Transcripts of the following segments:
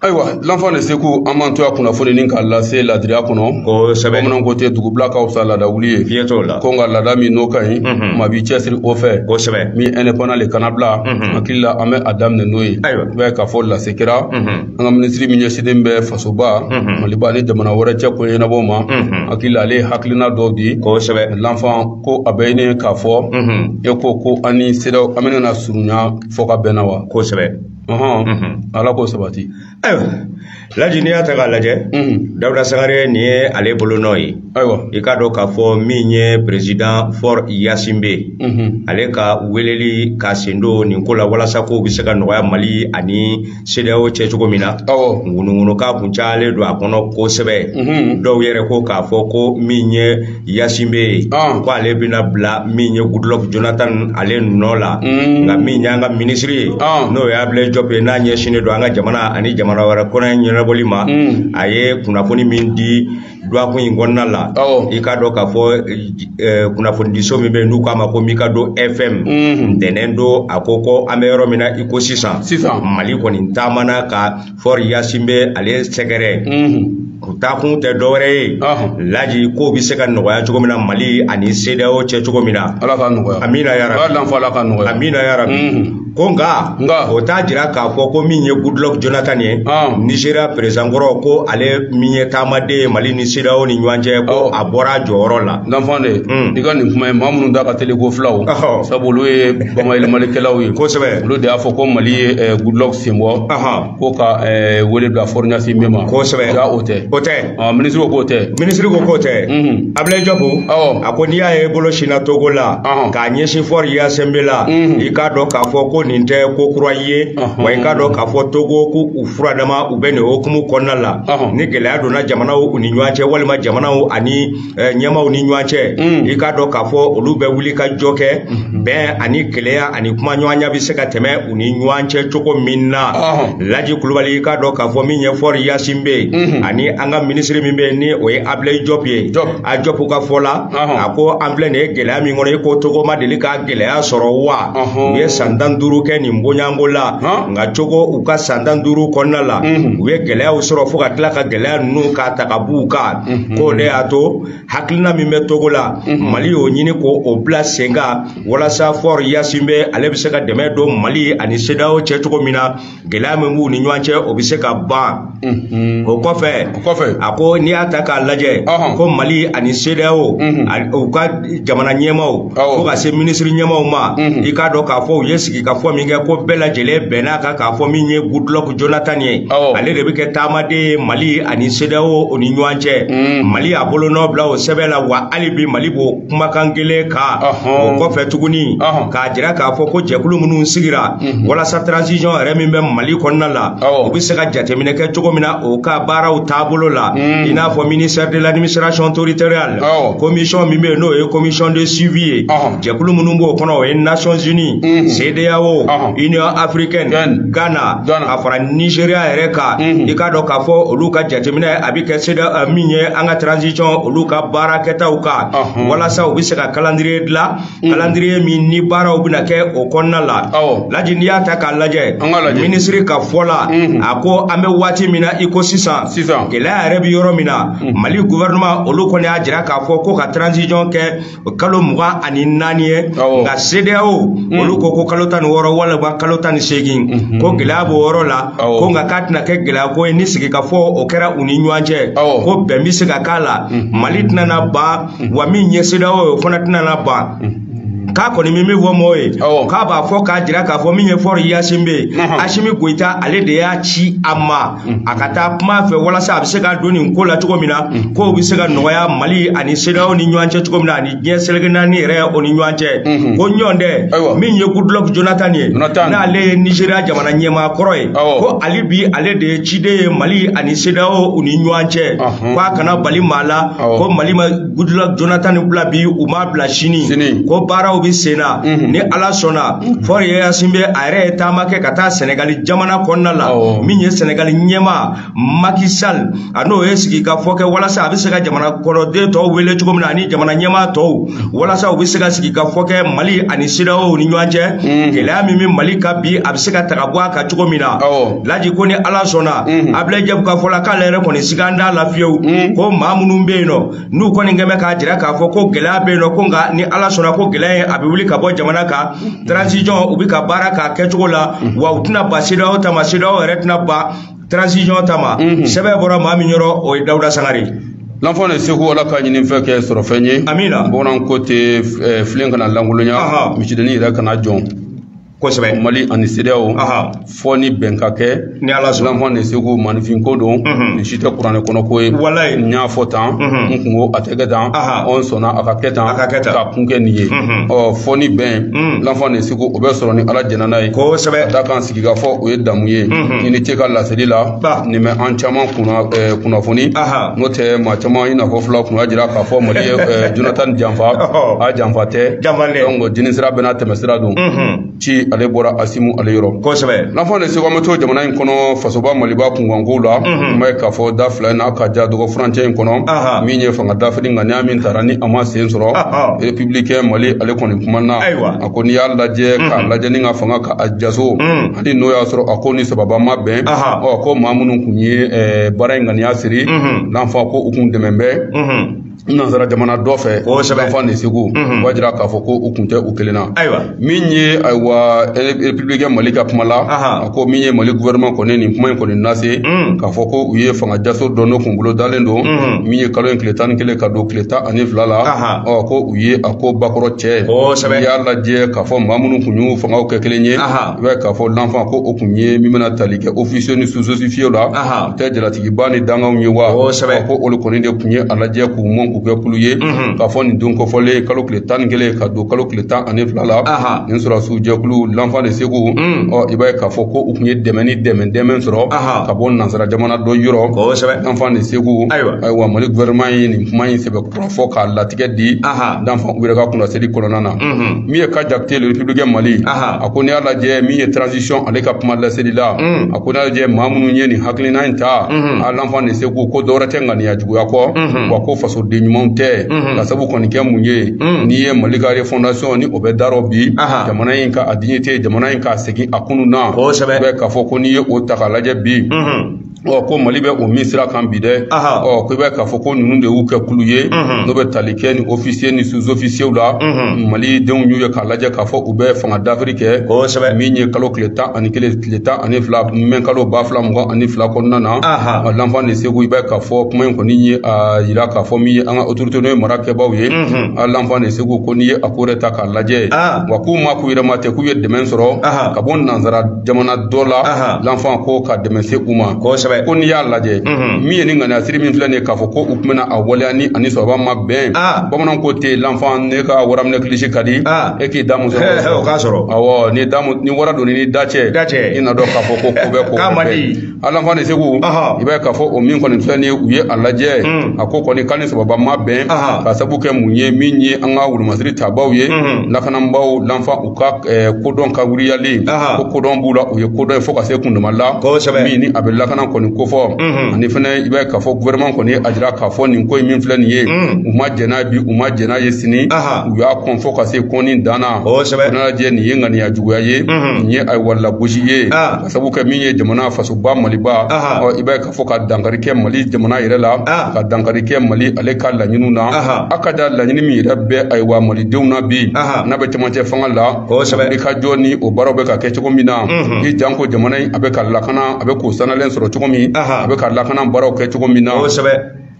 Ayiwa l'enfant de Sekou an man to a kunnafoni nin k'a lase ladiriya kɔnɔ kosɛbɛ bamananw ko ten dugubila ka fisa laada wuli ye fiɲɛ t'o la ko nka laada min n'o ka ɲi maa b'i cɛsiri o fɛ kosɛbɛ min indépendant le kana bila hakili la an bɛ a daminɛ n'o ye ayiwa i b'a ye k'a fɔ lase kɛra an ka minisiri min ɲɛsinnen bɛ fasoba maliba ni jamana wɛrɛ cɛ ko ɲɛnabɔ ma hakili la ale ye hakilina dɔw di kosɛbɛ l'enfant ko a bɛ ɲini k'a fɔ e ko an ni CEDEAO an bɛna na surunya fɔ ka bɛnna wa kosɛbɛ ala k'o sabati ayiwa Laji n'i y'a ta k'a lajɛ Dawuda Sangare nin ye ale bolonɔ ye ayiwa i k'a dɔn k'a fɔ min ye président Faure Gnassingbé ale ka weleli k'a sen don nin ko la walasa ko bɛ se ka nɔgɔya Mali ani CEDEAO cɛ cogo min na ŋunuŋunuka kun cayalen don a kɔnɔ kosɛbɛ dɔw yɛrɛ ko k'a fɔ ko min ye Gnassingbé ye ko ale bɛna bila min ye Goodluck Jonathan ale nɔ la nka min y'an ka minisiri ye n'o ye Ablaye Diop ye n'a ɲɛsinnen don an ka jamana ani jamana wɛrɛ kɔnɔ ɲɛnabɔli ma a ye kunnafoni min di duwakun in kɔnɔna la i k'a dɔn k'a fɔ kunnafonidiso min bɛ yen n'u k'a ma ko Mikado FM ntɛnɛn don a ko an bɛ yɔrɔ min na i ko sisan Mali kɔni taamana ka Faure Gnassingbé ale sɛgɛrɛ u taakun tɛ dɔwɛrɛ ye Laji ko bɛ se ka nɔgɔya cogo min na Mali ani CEDEAO cɛ cogo min na ala ka nɔgɔya amina yarabi amina yarabi ko nka o t'a jira k'a fɔ ko min ye Goodluck Jonathan ye Nigeria président kɔrɔ ko ale min ye taamaden ye Mali ni CEDEAO ni ɲɔgɔn cɛ ko a bɔra jɔyɔrɔ la l'enfant de i ka nin kuma ye maa minnu da ka teli ko filaw sabu olu ye bamayɛlɛmalikɛlaw ye kosɛbɛ olu de y'a fɔ ko Mali ye Goodluck sen bɔ ko ka wele bila Faure Gnassingbé ma kosɛbɛ o tɛ minisiri ko k'o tɛ minisiri ko k'o tɛ Ablaye Diop a ko n'i y'a ye bolo sinna Togo la k'a ɲɛsin Faure Gnassingbé la i k'a dɔn k'a fɔ ko nin tɛ ko kura ye wa i k'a dɔn k'a fɔ Togo ko u furadama u bɛ nin hokumu kɔnɔna la ni gɛlɛya donna jamanaw ni ɲɔgɔn cɛ walima jamanaw ani ɲɛmaw ni ɲɔgɔn cɛ i k'a dɔn k'a fɔ olu bɛ wuli ka jɔ kɛ bɛn ani kelenya ani kuma ɲɔgɔnya bɛ se ka tɛmɛ u ni ɲɔgɔn cɛ cogo min na Laji Kulubali i k'a dɔn k'a fɔ min ye Faure Gnassingbé ani an ka minisiri min bɛ yen ni o ye Ablaye Diop ye a Diop ka fɔ la a ko an filɛ nin ye gɛlɛya min kɔnɔ i ko Togo ma deli ka gɛlɛya sɔrɔ wa u ye san 15 kɛ nin bonyanko la nka cogo u ka san 15 kɔnɔna la u ye gɛlɛyaw sɔrɔ fo ka tila ka gɛlɛya ninnu k'a ta ka b'u kan k'o de y'a to hakilina min bɛ Togo la Mali y'o ɲini k'o bila sen kan walasa Faure Gnassingbé ale bɛ se ka dɛmɛ don Mali ani CEDEAO cɛ cogo min na gɛlɛya min b'u ni ɲɔgɔn cɛ o bɛ se ka ban o kɔfɛ a ko n'i y'a ta k'a lajɛ ko Mali ani CEDEAO u ka jamana ɲɛmaw fo ka se minisiri ɲɛmaw ma i k'a dɔn k'a fɔ u ye sigi ka fɔ min kɛ ko bɛɛ lajɛlen bɛnn'a kan k'a fɔ min ye Goodluck Jonathan ye ale de bɛ kɛ taamaden ye Mali ani CEDEAO o ni ɲɔgɔn cɛ Mali y'a bolonɔ bila o sɛbɛn la wa hali bi Mali b'o kumakan kelen kan o kɔfɛ tuguni k'a jira k'a fɔ ko jɛkulu minnu sigira walasa transition yɛrɛ min bɛ Mali kɔnɔna la u bɛ se ka jateminɛ kɛ cogo min na o ka baaraw taabolo la i n'a fɔ ministère de l'administration territoriale commission min bɛ yen n'o ye commission de suivi ye jɛkulu minnu b'o kɔnɔ o ye Nations Unies CEDEAO Union africaine Ghana a fara Nigeria yɛrɛ kan i k'a dɔn k'a fɔ olu ka jateminɛ a bɛ kɛ CEDEAO min ye an ka transition olu ka baarakɛtaw kan walasa u bɛ se ka calendrier dilan calendrier min ni baaraw bɛna kɛ o kɔnɔna la Laji n'i y'a ta k'a lajɛ minisiri ka fɔ la a ko an bɛ waati min na i ko sisan gɛlɛya yɛrɛ bɛ yɔrɔ min na Mali gouvernement olu kɔni y'a jira k'a fɔ ko ka transition kɛ kalo 24 ye nka CEDEAO olu ko kalo 16 walima kalo 18 ko gɛlɛya b'o yɔrɔ la ko nka k'a tɛna kɛ gɛlɛya ko ye ni sigi ka fɔ o kɛra u ni ɲɔgɔn cɛ ko bɛn bɛ se ka k'a la Mali tɛna na ban wa min ye CEDEAO o fana tɛna na ban k'a kɔni min bɛ fɔ mɔgɔw ye k'a b'a fɔ k'a jira k'a fɔ min ye Faure Gnassingbé Assimi Goïta ale de y'a ci a ma a ka taa kuma fɛ walasa a bɛ se ka don nin ko la cogo min na k'o bɛ se ka nɔgɔya Mali ani CEDEAO ni ɲɔgɔn cɛ cogo min na ani diɲɛ seleke naani yɛrɛ o ni ɲɔgɔn cɛ ko ɲɔgɔn tɛ min ye Goodluck Jonathan ye n'ale ye Nigeria jamana ɲɛmaa kɔrɔ ye ko hali bi ale de ye ciden ye Mali ani CEDEAO u ni ɲɔgɔn cɛ k'a kana bali maa la ko Mali ma Goodluck Jonathan bila bi u m'a bila sini ko baaraw bi sena ni ala sona for ya simbe are ta make kata Senegal jamana konna la minye Senegal nyema Macky Sall ano esigi ka foke wala sa bi sega jamana kono de to wele chugo mna ni jamana nyema to wala sa bi sega sigi ka foke Mali ani sidao ni nyanje kela mi Mali ka bi abisega takabwa ka chugo mina laji ko ni ala sona able jab ka fola ka lere ko ni siganda la fieu ko mamunu beno nu ko ni ngeme ka jira ka foko gela beno ko nga ni ala sona ko gela abi wuli ka bo jamana ka transition ubi ka baraka ke chugo la wa utuna basida o tamasida o retna ba transition tama sebe bora mami nyoro o Dawda Sangare l'enfant ne seko wala ka nyini fe ke soro fenye amina bonan côté flen kana langulunya michideni ira kana jon Mali ani CEDEAO foni benka ke ni ala so l'enfant ne seko manifin ko don chite kurane kono ko wallahi nya fotan nkungo ategedan on sona akaketan ka kunke niye foni ben l'enfant ne seko obe soro ni ala jenana yi ko sebe da kan sigiga fo o yedamuye ni te ka la selila ni me an chama kuna foni no te ma chama ina fo fla kuna jira ka fo Mali Jonathan Jamfa a Jamfa te donc dinisira bena temesira don ci ale bora asimu ale yoro ko sebe l'enfant de seko meto jamana in kono fasoba Maliba kungangola mai ka fo da fla na ka ja dogo frontier in kono minye fanga da fidi ngani amin tarani ama sen soro républicain Mali ale koni kumana akoni ya laje ka laje ninga fanga ka ajaso andi no ya soro akoni sababa mabbe ko mamunu kunye bara ngani asiri l'enfant ko ukun demembe nanzara jamana dɔ fɛ l'enfant de seko wajira k'a fɔ ko u kun tɛ u kelenna min ye ayiwa républicain Mali ka kuma la a ko min ye Mali gouvernement kɔni nin kuma in kɔni nase k'a fɔ ko u ye fanga jaso dɔ n'o kun bolo dalen don min ye kalo in tile 11 ka don tile 12 la ko u ye a ko bakɔrɔ cɛ n'i y'a lajɛ k'a fɔ maa minnu kun y'u fangaw kɛ kelen ye i b'a ye k'a fɔ l'enfant ko o kun ye min bɛna tali kɛ officieux ni sous-officieux la u tɛ jalatigiba ni dangaw ye wa ko olu kɔni de kun ye a lajɛ k'u mɔn k'u kɛ kulu ye k'a fɔ nin don kɔfɔlen kalo tile 11 ka don kalo tile 12 la nin sɔrɔsiw jɛkulu l'enfant de seko i b'a ye k'a fɔ ko u kun ye dɛmɛ ni dɛmɛ sɔrɔ ka bɔ nansara jamana dɔ yɔrɔ l'enfant de seko ayiwa Mali gouvernement ye nin kuma in sɛbɛ kura fɔ k'a latigɛ di l'enfant u yɛrɛ ka kunnaseli kɔnɔna na min ye ka jakite le républicain Mali a ko n'i y'a lajɛ min ye transition ale ka kuma laseli la a ko n'i y'a lajɛ maa minnu ye nin hakilina in ta l'enfant de seko ko dɔwɛrɛ tɛ ŋaniya juguya kɔ wa ko fasoden ɲumanw tɛ ka sabu kɔni kɛ mun ye n'i ye Mali ka refondation ni o bɛ darɔ bi jamana in ka a dignité jamana in ka segin a kunu na bɛ k'a fɔ ko n'i ye o ta k'a lajɛ bi ko Mali bɛ o min sira kan bi dɛ ko i bɛ k'a fɔ ko ninnu de y'u kɛ kulu ye n'o bɛ tali kɛ ni officier ni sous-officiers la Mali denw y'u ye k'a lajɛ k'a fɔ u bɛ fanga dafiri kɛ min ye kalo tile 11 tile 12 mɛn kalo 2022 kɔnɔna na l'enfant de seko i bɛ k'a fɔ kuma in kɔni ye a yira k'a fɔ min ye an ka autorité n'o ye marakɛbaw ye l'enfant de seko ko n'i ye a ko yɛrɛ ta k'a lajɛ wa k'u ma k'u yɛrɛ ma tɛ k'u ye dɛmɛ sɔrɔ ka bɔ nansara jamana dɔ la l'enfant ko ka dɛmɛ se u ma ko n'i y'a lajɛ min ye ni ŋaniya siri min filɛ nin ye k'a fɔ ko u tun bɛna a waleya ni ani sɔrɔba ma bɛn bamanan ko ten l'enfant ne ka waraminɛ kilisi ka di e k'i da muso sɔrɔ awɔ ni wara doni ni da cɛ i na dɔn k'a fɔ ko ko bɛ ko bɛn a l'enfant de seko i b'a ye k'a fɔ o min kɔni filɛ nin ye u ye a lajɛ a ko kɔni k'ani sɔrɔba ma bɛn ka sabu kɛ mun ye min ye an ka wulumasiri tabaw ye lakanabaw l'enfant u ka kodɔn ka wuriyali ko kodɔn b'u la u ye kodɔn ye fo ka se kundama la min ni a bɛ lakana kɔni kofɔ ani fɛnɛ i b'a ye k'a fɔ gouvernement kɔni ye a jira k'a fɔ nin ko in min filɛ nin ye u ma jɛn'a bi u ma jɛn'a ye sini u y'a kɔn fɔ ka se kɔni dan na o nana lajɛ nin ye ŋaniya juguya ye nin ye ayiwa lagosi ye ka sabu kɛ min ye jamana fasoba Maliba i b'a ye k'a fɔ ka dankari kɛ Mali jamana yɛrɛ la ka dankari kɛ Mali ale ka laɲiniw na a ka da laɲini min yɛrɛ bɛ ayiwa malidenw na bi n'a bɛ cɛmancɛ fanga la i ka jɔ ni o baaraw bɛ ka kɛ cogo min na i janko jamana in a bɛ ka lakana a bɛ k'o sanalen sɔrɔ cogo min a bɛ ka lakana baaraw kɛ cogo min na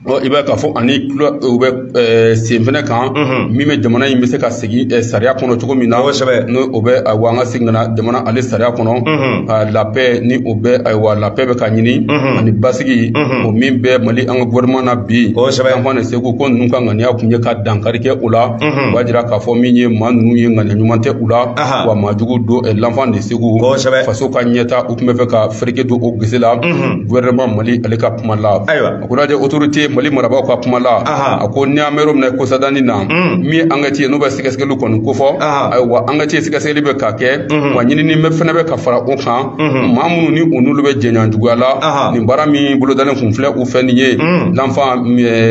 i b'a k'a fɔ ani u bɛ sen fɛnɛ kan min bɛ jamana in bɛ se ka segin sariya kɔnɔ cogo min na n'o o bɛ ayiwa an ka segin ka na jamana ale sariya kɔnɔ la paix ni o bɛ ayiwa la paix bɛ ka ɲini ani basigi o min bɛ Mali an ka gouvernement na bi l'enfant de seko ko ninnu ka ŋaniya kun ye ka dankari kɛ o la o b'a jira k'a fɔ min ye maa ninnu ye ŋaniya ɲuman tɛ u la wa maajugu don l'enfant de seko faso ka ɲɛta u tun bɛ fɛ ka fereke don o gese la gouvernement Mali ale ka kuma la a ko lajɛ autorité mali marabaaw ka kuma la a ko ni an bɛ yɔrɔ min na ko sadani na min an ka ci n'u bɛ sɛgɛsɛgɛli kɔni kofɔ ayiwa an ka ci sɛgɛsɛgɛli bɛ ka kɛ wa ɲinini fɛnɛ bɛ ka fara o kan maa minnu ni u n'olu bɛ jɛɲɔgɔn juguya la nin baara min bolodalen kun filɛ u fɛ nin ye l'enfant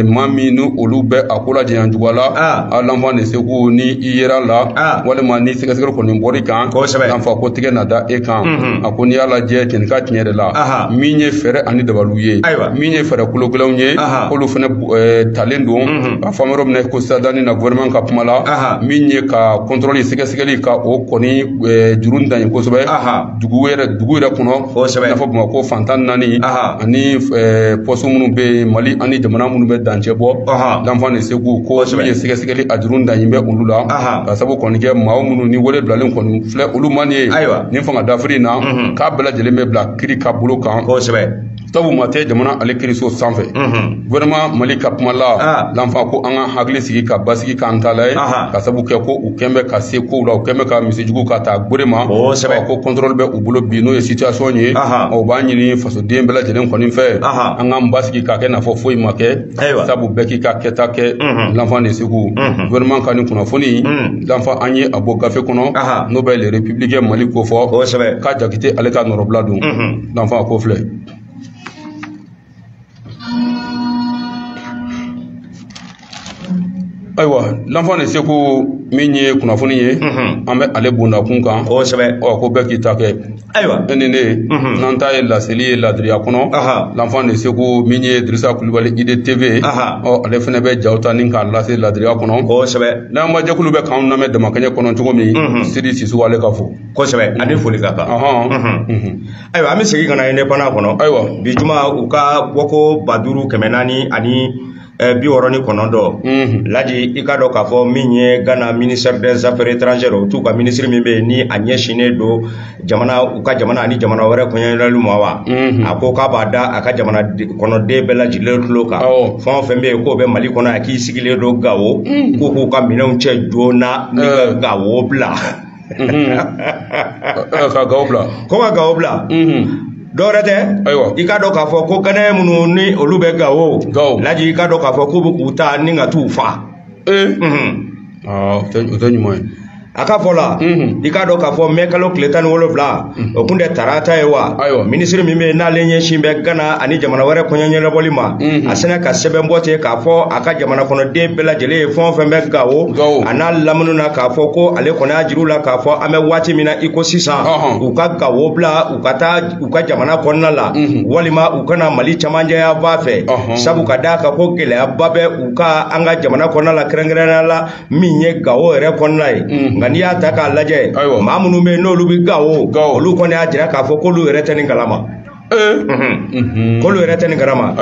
maa min ni olu bɛ a ko la jɛɲɔgɔn juguya la a l'enfant de seko ni i yera la walima ni sɛgɛsɛgɛli kɔni bɔr'i kan l'enfant ko tigɛ na da e kan a ko n'i y'a lajɛ cɛnin ka tiɲɛ de la min ye fɛɛrɛ ani dabaliw ye min ye fɛɛrɛ kologɛlɛnw ye k'olu fɛnɛ talen don a fɔ yɔrɔ min na ko sadani na gouvernement ka kuma la min ye ka contrôle sɛgɛsɛgɛli ka o kɔni juru dan ye kosɛbɛ dugu yɛrɛ kɔnɔ i n'a fɔ Bamakɔ fantan 4 ani poste minnu bɛ Mali ani jamana minnu bɛ dancɛ bɔ l'enfant de Segu ko min ye sɛgɛsɛgɛli a juru dan bɛ olu la ka sabu kɔni kɛ maa minnu ni wele bilalen kɔni filɛ olu man ye ni fanga dafiri na k'a bɛɛ lajɛlen bɛ bila kiri ka bolo kan sabu ma tɛ jamana ale kiriso sanfɛ gouvernement Mali ka kuma la l'enfant ko an ka hakili sigi ka basigi k'an ta la ye ka sabu kɛ ko u kɛn bɛ ka se kow la u kɛn bɛ ka misijugu ka taa gbere ma ko contrôle bɛ u bolo bi n'o ye situation ye o b'a ɲini fasoden bɛɛ lajɛlen kɔni fɛ an k'an basigi k'a kɛ n'a fɔ foyi ma kɛ sabu bɛɛ k'i ka kɛta kɛ l'enfant de Segu gouvernement ka nin kunnafoni l'enfant an ye a bɔ gafe kɔnɔ n'o bɛ le républicain Mali ko fɔ k'a jakite ale ka nɔrɔbila don l'enfant ko filɛ. Ayiwa l'enfant de Segu min ye kunnafoni ye an bɛ ale bondakun kan ko bɛɛ k'i ta kɛ ayiwa e ni ne n'an ta ye laseli ye ladiriya kɔnɔ l'enfant de Segu min ye Dirisa Kulibali IDTV ale fɛnɛ bɛ jaw ta ni k'a lase ladiriya kɔnɔ n'an ma jɛkulu bɛ k'anw lamɛn Damakɛɲɛ kɔnɔ cogo min Sidi Sisugu ale ka fɔ kosɛbɛ ani foli ka kan ayiwa an bɛ segin ka na indépendant kɔnɔ ayiwa bi juma u ka bɔko 5400 ani 69 Laji i ka dɔn k'a fɔ min ye Ghana ministère des affaires étrangères u t'u ka ministre min bɛ yen ni a ɲɛsinnen don u ka jamana ani jamana wɛrɛ kɔɲɔɲɔgɔnliw ma wa a ko k'a b'a da a ka jamana kɔnɔden bɛɛ lajɛlen tulo kan fɛn o fɛn bɛ yen k'o bɛ Mali kɔnɔ a k'i sigilen don Gawo k'u k'u ka minɛnw cɛ joona ni ka Gawo bila ka Gawo bila ko ka Gawo bila dɔwɛrɛ tɛ i ka dɔn k'a fɔ ko Ghanais minnu ni olu bɛ Gawo Laji i ka dɔn k'a fɔ k'u bɛ k'u ta ni ka t'u fa o tɛ ɲuman ye a ka fɔ la i ka dɔn k'a fɔ mai kalo tile 17 o kun tɛ tarata ye wa ministre min bɛ n'ale ɲɛsin bɛ Ghana ani jamana wɛrɛ kɔɲɔɲɔgɔnbɔli ma a sɛnɛ ka sɛbɛn bɔ ten k'a fɔ a ka jamana kɔnɔden bɛɛ lajɛlen ye fɛn o fɛn bɛ Gawo a n'a lamini na k'a fɔ ko ale kɔni y'a jiru la k'a fɔ an bɛ waati min na i ko sisan u ka Gawo bila u ka taa u ka jamana kɔnɔna la walima u kana Mali cɛmancɛya ba fɛ sabu ka d'a kan ko gɛlɛyaba bɛ u ka an ka jamana kɔnɔna la kɛrɛnkɛrɛnnenya la min ye Gawo yɛrɛ kɔnɔna ye nka n'i y'a ta k'a lajɛ maa minnu bɛ yen n'olu bɛ Gawo olu kɔni y'a jira k'a fɔ k'olu yɛrɛ tɛ nin kalama k'olu yɛrɛ tɛ nin kalama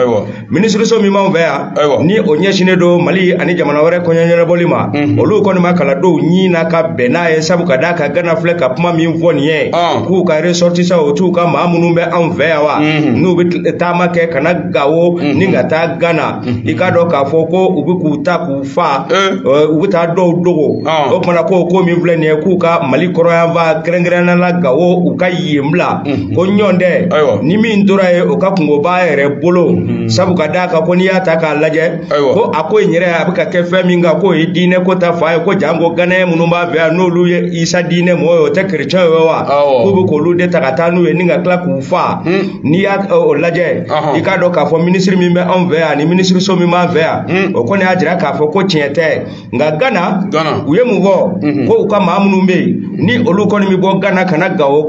minisiriso min b'anw fɛ yan ni o ɲɛsinnen don Mali ani jamana wɛrɛ kɔɲɔɲɔgɔnbɔli ma olu kɔni ma kalan dɔw ɲi na ka bɛn n'a ye sabu ka d'a kan Ghana filɛ ka kuma min fɔ nin ye k'u ka ressortissants o t'u ka maa minnu bɛ anw fɛ yan wa n'u bɛ taama kɛ ka na Gawo ni ka taa Ghana i ka dɔn k'a fɔ ko u bɛ k'u ta k'u fa u bɛ taa dɔw dogo o kumana ko min filɛ nin ye k'u ka Mali kɔrɔyanfan kɛrɛnkɛrɛnnenya la Gawo u ka yen bila ko ɲɔn tɛ ni min tora ye o ka kungoba yɛrɛ bolo sabu ka d'a kan ko n'i y'a ta k'a lajɛ ko a ko in yɛrɛ a bɛ ka kɛ fɛn min kan k'o ye diinɛ ko ta fa ye ko janko Ghanais minnu b'a fɛ yan n'olu ye Isa diinɛ mɔgɔ ye o tɛ chrétien ye wa k'u bɛ k'olu de ta ka taa n'u ye ni ka tila k'u fa n'i y'a o lajɛ i k'a dɔn k'a fɔ ministre min bɛ anw fɛ yan ani ministiriso min b'an fɛ yan o kɔni y'a jira k'a fɔ ko tiɲɛ tɛ nka Ghana u ye mun fɔ ko u ka maa minnu bɛ yen ni olu kɔni bɛ bɔ Ghana ka na Gawo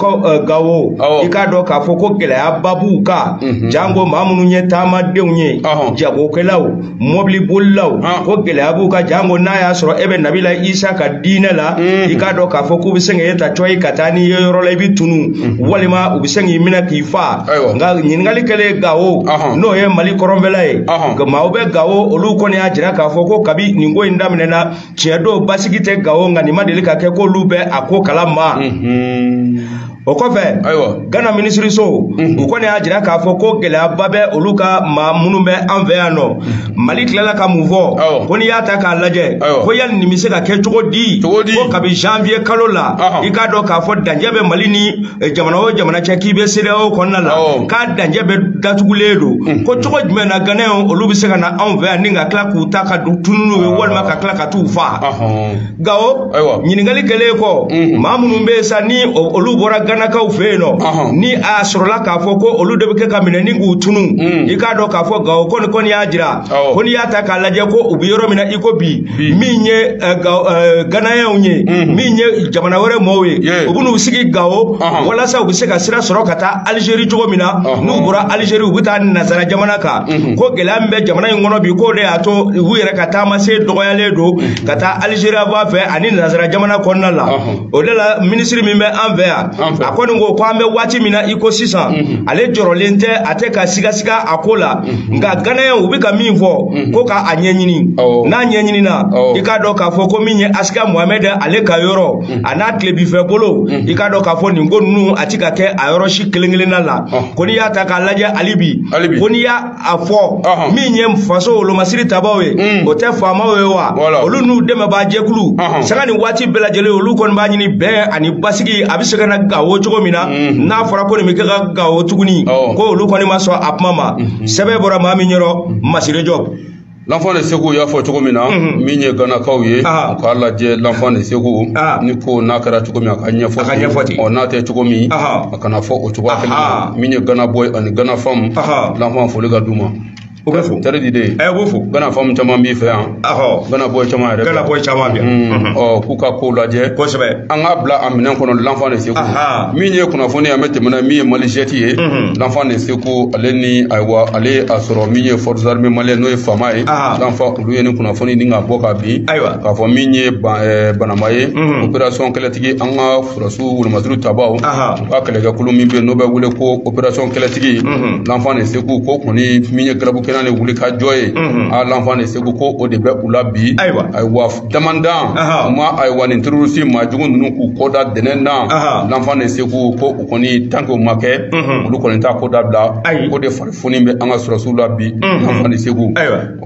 i k'a dɔn k'a fɔ ko gɛlɛya babu ka jango maa minnu ye taamadenw ye jagokɛlaw mobili bolilaw ko gɛlɛya b'u ka jango n'a y'a sɔrɔ e bɛ Nabila Isa ka diinɛ la i k'a dɔn k'a fɔ k'u bɛ se k'e ta cɔyi ka taa n'i ye yɔrɔ la i bɛ tunu walima u bɛ se k'i minɛ k'i fa nka ɲininkali kɛlen Gawo n'o ye Mali kɔrɔnfɛla ye maaw bɛ Gawo olu kɔni y'a jira k'a fɔ ko kabi nin ko in daminɛna tiɲɛ don basigi tɛ Gawo nka nin ma deli ka kɛ k'olu bɛ a ko kalama o kɔfɛ Ghana ministre so u kɔni y'a jira k'a fɔ ko gɛlɛyaba bɛ olu ka maa minnu bɛ an fɛ yan nɔ Mali tilala ka mun fɔ ko n'i y'a ta k'a lajɛ ko yali nin bɛ se ka kɛ cogo di ko kabi janvier kalo la i k'a dɔn k'a fɔ danger bɛ Mali ni jamana o jamana cɛ k'i bɛ CEDEAO kɔnɔna la k'a danger bɛ datugulen don ko cogo jumɛn na Ghanaiens olu bɛ se ka na anw fɛ yan ni ka tila k'u ta ka tununu ye walima ka tila ka t'u faa gawo ɲininkali kɛlen kɔ maa minnu bɛ sa ni olu bɔra Ghanakaw fɛ yen nɔ ni a sɔrɔla k'a fɔ ko olu de bɛ kɛ ka minɛ ni k'u tunu i k'a dɔn k'a fɔ gawo kɔni y'a jira ko n'i y'a ta k'a lajɛ ko u bɛ yɔrɔ min na i ko bi min ye Ghanaiens ye min ye jamana wɛrɛ mɔɔw ye u bɛ n'u sigi gawo walasa u bɛ se ka sira sɔrɔ ka taa Algérie cogo min na n'u bɔra Algérie u bɛ taa nanzara jamana kan ko gɛlɛya min bɛ jamana in kɔnɔ bi k'o de y'a to u yɛrɛ ka taama se dɔgɔyalen don ka taa Algérie b'a fɛ ani nanzara jamana kɔnɔna la o de la ministre min bɛ an fɛ yan a kɔni ko an bɛ waati min na i ko sisan ale jɔrɔlen tɛ a tɛ ka sigasiga a ko la nka Ghanaiens u bɛ ka min fɔ ko k'a ɲɛɲini n'a ɲɛɲinina i k'a dɔn k'a fɔ ko min ye Askia Mohamed ale ka yɔrɔ a n'a tilebifɛ bolo i k'a dɔn k'a fɔ nin ko ninnu a ti ka kɛ a yɔrɔ si kelen-kelenna la ko n'i y'a ta k'a lajɛ hali bi ko n'i y'a fɔ min ye faso wolomasiri tabaw ye o tɛ faamaw ye wa olu n'u dɛmɛbaa jɛkulu sanga ni waati bɛɛ lajɛlen olu kɔni b'a ɲini bɛn ani basigi a bɛ se ka na Gawo cogo min na n'a fɔra ko nin bɛ kɛ ka Gawo tuguni ko olu kɔni ma sɔn a kuma ma sɛbɛn bɔra maa min yɔrɔ Masire Jɔb l'enfant de Ségou y'a fɔ cogo min na min ye Ghanakaw ye k'a lajɛ l'enfant de Ségou ni ko n'a kɛra cogo min a ka ɲɛfɔ ten n'a tɛ cogo min a kana fɔ o cogoya kelen na min ye Ghana boy ani Ghana femme l'enfant foli ka d'u ma o bɛ fo tari di de b'o fo Ghana femme caman b'i fɛ yan Ghana boy caman yɛrɛ Ghana boy caman bi k'u ka ko lajɛ kosɛbɛ an k'a bila a minɛn kɔnɔ l'enfant de Ségou min ye kunnafoni an bɛ tɛmɛ min ye Mali jet ye l'enfant de Ségou ale ni ayiwa ale a sɔrɔ min ye forces armées maliennes n'o ye faama ye l'enfant olu ye ni kunnafoni ni ka bɔ ka bin k'a fɔ min ye banama ye opération kɛlɛtigi an ka furasiw wolomasiriw tabaw u ka kɛlɛkɛkulu min bɛ yen n'o bɛ wele ko opération kɛlɛtigi l'enfant de Ségou ko kɔni min ye garabu ne wuli ka jɔ ye l'enfant de Ségou ko o de bɛ u la bi ayiwa damandan u ma ayiwa nin terroriste maajugu ninnu k'u kɔ da dɛnɛn na l'enfant de Ségou ko u kɔni tant que u ma kɛ olu kɔni t'a ko dabila o de farifoni bɛ an ka sɔrɔsiw la bi l'enfant de Ségou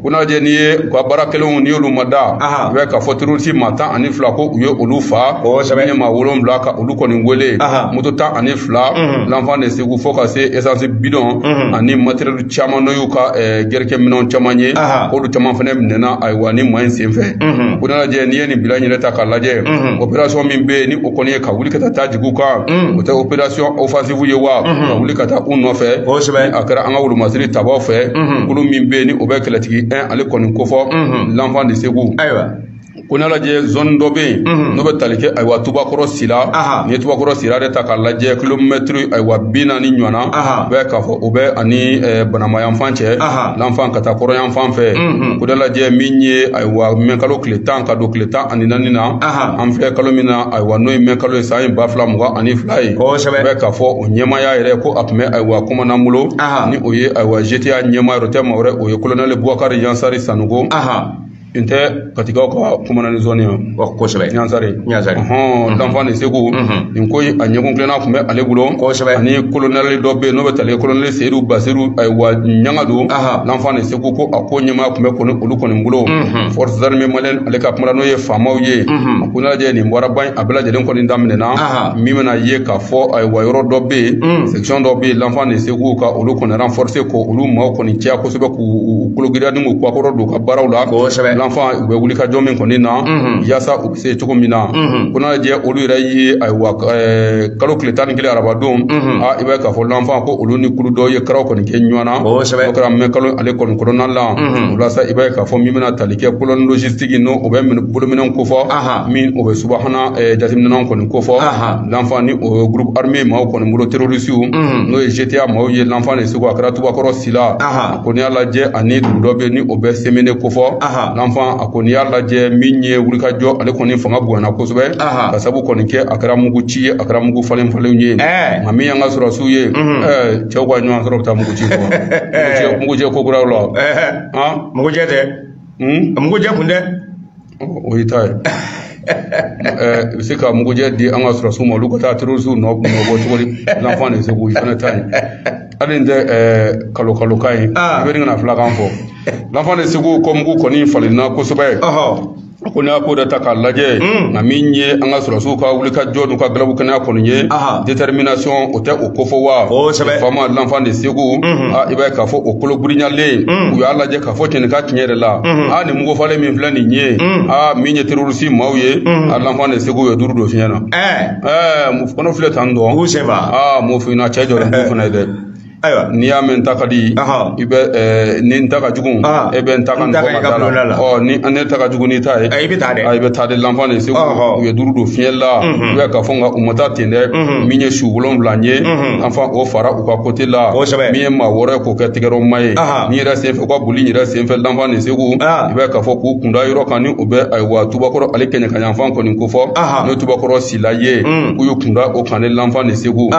ko n'a lajɛ n'i ye u ka baara kelenw n'i y'olu ma da i bɛ k'a fɔ terroriste maa 12 ko u ye olu fa min ye maa 7 ka olu kɔni wele moto 12 l'enfant de Ségou fo ka se essence bidon ani matériel caman n'o y'u ka gɛrɛkɛ minɛnw caman ye k'olu caman fana minɛna ayiwa ni maa in senfɛ ko n'a lajɛ n'i ye nin bila yɛrɛ ta k'a lajɛ opération min bɛ yen ni o kɔni ye ka wuli ka taa jigin u kan o tɛ opération offensive ye wa ka wuli ka taa u nɔfɛ a kɛra an ka wolomasiri tabaw fɛ kulu min bɛ yen ni o bɛ kɛlɛtigi 1 ale kɔni kofɔ l'enfant de Ségou ko n'a lajɛ zone dɔ bɛ yen n'o bɛ tali kɛ ayiwa Tubakɔrɔ Sira n'i ye Tubakɔrɔ Sira de ta k'a lajɛ kilomɛtiri ayiwa 40 ɲɔgɔnna u bɛ k'a fɔ o bɛ ani Banama yanfan cɛ l'enfant ka taa Kɔrɔ yanfan fɛ ko n'a lajɛ min ye ayiwa mɛnkalo tile 10 ka don tile 14 na an filɛ kalo min na ayiwa n'o ye mɛnkalo ye san 2022 ye u bɛ k'a fɔ o ɲɛmaaya yɛrɛ ko a tun bɛ ayiwa commandant bolo ni o ye ayiwa GTA ɲɛmaa yɛrɛ tɛ maa wɛrɛ o ye colonel Boubacar Yansari Sanogo n tɛ Katikaw ka commandant zone ye kosɛbɛ Ɲansari l'enfant de Ségou nin ko a ɲɛkun tilenna tun bɛ ale bolo ani colonel dɔ bɛ yen n'o bɛ tali colonel Seydou Basiru ayiwa Ɲangadu l'enfant de Ségou ko a ko ɲɛmaa tun bɛ olu kɔni bolo forces armées maliennes ale ka kuma n'o ye faamaw ye a ko n'a lajɛ nin bɔra ban a bɛɛ lajɛlen kɔni daminɛna min bɛna ye k'a fɔ ayiwa yɔrɔ dɔ bɛ yen section dɔ bɛ yen l'enfant de Ségou ka olu kɔni renforcer ko olu maaw kɔni caya kosɛbɛ k'u kologiriya ni k'u kuwakɔrɔ don u ka baaraw la l'enfant u bɛ wuli ka jɔ min kɔni na yaasa u bɛ se cogo min na ko n'a lajɛ olu yɛrɛ ye ayiwa kalo tile 11 arabadon i bɛ k'a fɔ l'enfant ko olu ni kulu dɔ ye karaw kɔni kɛ ɲɔgɔn na o kɛra mɛnkalo ale kɔni kɔnɔna la o la sa i bɛ k'a fɔ min bɛna tali kɛ colonne logistique n'o o bɛ bolominɛnw kofɔ min o bɛ subahana jateminɛw kɔni kofɔ l'enfant ni o ye groupe armé maaw kɔni bolo terrorisiw n'o ye GTA maaw ye l'enfant de Ségou a kɛra Tubakɔrɔ Sila a kɔni y'a lajɛ ani dugu dɔ bɛ yen ni o bɛ Semene kofɔ l'enfant a kɔni y'a lajɛ min ye wulikajɔ ale kɔni fanga bonyana kosɛbɛ ka sabu kɔni kɛ a kɛra mugu ci ye a kɛra mugu falen falenw ye nka min y'an ka sɔrɔsiw ye cɛw ka ɲɔgɔn sɔrɔ ka taa mugu ci fɔ mugu jɛ ko kuraw la mugu jɛ tɛ mugu jɛ kun tɛ o y'i ta ye c'est ka muguje di anga sura suma olu ko ta terroriste no bo tugori l'enfant de Ségou ifana tay alinde kalo kai iberi ngana fla kan fo l'enfant de Ségou ko mugu koni falina ko sobe ko na ko da taka laje na minye anga sura suka wuli ka jodu ka glabu kana ko nye determination o te o ko fo wa fama l'enfant de Ségou iba ka fo o kolo burinyale u ya laje ka fo tin ka tinyere la ni mugo fale min flani nye minye terroriste mawye l'enfant de Ségou duru do fiana mu kono fle tando mu fina chejo mu fina de aywa ni ya men takadi ibe ni ntaka jugun ebe ntaka ndala ni ane taka jugun ni tay ibe tade l'enfant de Ségou ye duru do fiela we ka fonga umata tende minye shugulon blanye enfant o fara u ka côté la minye ma wore ko ke tigero mai ni ra se ko buli ni ra se fe l'enfant de Ségou ibe ka fo ku kunda yoro kani ube aywa tubakoro ale kenya kan enfant ko ni ko fo no tubakoro silaye ku yo kunda o kan l'enfant de Ségou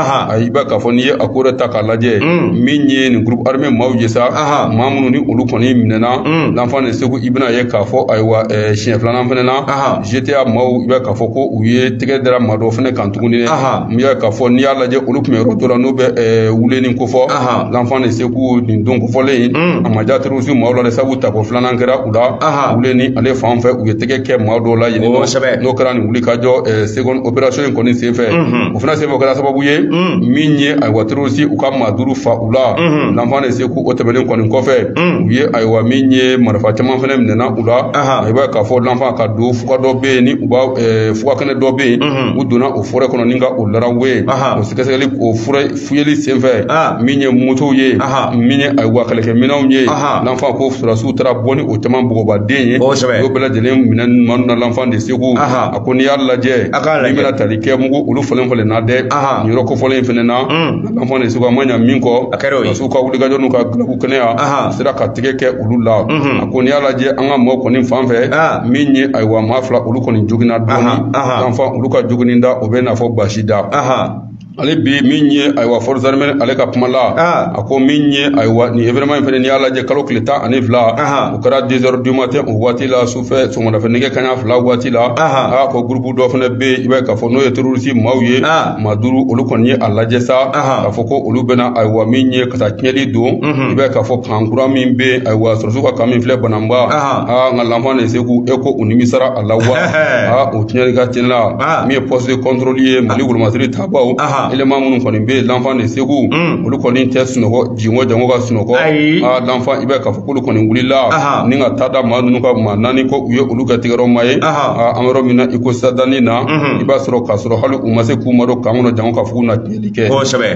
ibe ka fo ni akore taka laje minye ni groupe armé mawje sa mamunu ni olu koni minena l'enfant de Ségou ibna ye ka fo aywa chien flanan fenena GTA maw ibe ka fo ko uye tege dara mado fene kan tuguni mi ya ka fo ni ala je olu kumero dola no be wule ni ko fo l'enfant de Ségou ni donc fo le amaja terusu mawlo le sabu ta ko flanan kera ula wule ni ale fan fe uye tege ke mawdo la yini no kara ni wuli ka jo seconde opération ko ni se fe o fana se mo kara sababu ye minye aywa terusi ukama duru fa ula l'enfant de Ségou o tebelen ko ni ko fe uye aywa minye marfa chama fene minena ula aywa ka fo l'enfant ka do fuka do be ni uba fuka kene do be uduna o fore kono ninga o lara we o sikaseli o fure fuyeli senfe minye moto ye minye aywa kale ke minaw ye l'enfant ko sura su tara boni o tama bogo ba denye do bela delen minan man na l'enfant de Ségou akoni yalla je ni bela talike mugo ulu folen folen na de ni roko folen fene na l'enfant de Ségou amanya minko su ka wuli ga jonu ka glabu kene sira ka tige ke ulu la akoni yalla je anga mo koni fanfe minye aywa mafla ulu koni jogina doni l'enfant ulu ka jogininda o be na fo bashida ale bi minye aywa force armée ale ka pamala ako minye aywa ni événement fene ni ala je kalo kleta ani vla o kara 2h du matin o wati la soufe so mona fene ke kanya vla wati la ko groupe do fene be ibe ka fo no ye terroriste mawye maduru olu konye ala je sa ka fo ko olu bena aywa minye kata kyeli do ibe ka fo kankura min be aywa so ka kamin fle banamba ngal l'enfant de Ségou eko unimisara ala wa o kyeli ga tinla mi poste de contrôler mali wul masri tabaw élément mun koni be l'enfant de Ségou olu koni test no jingo jango ga sunoko l'enfant ibe ka fukulu koni wulila ninga tada manu ka manani ko uye olu ga tigaro maye amaro mina iko sadani na iba soro ka soro halu umase kumaro kamono jango ka fukuna telike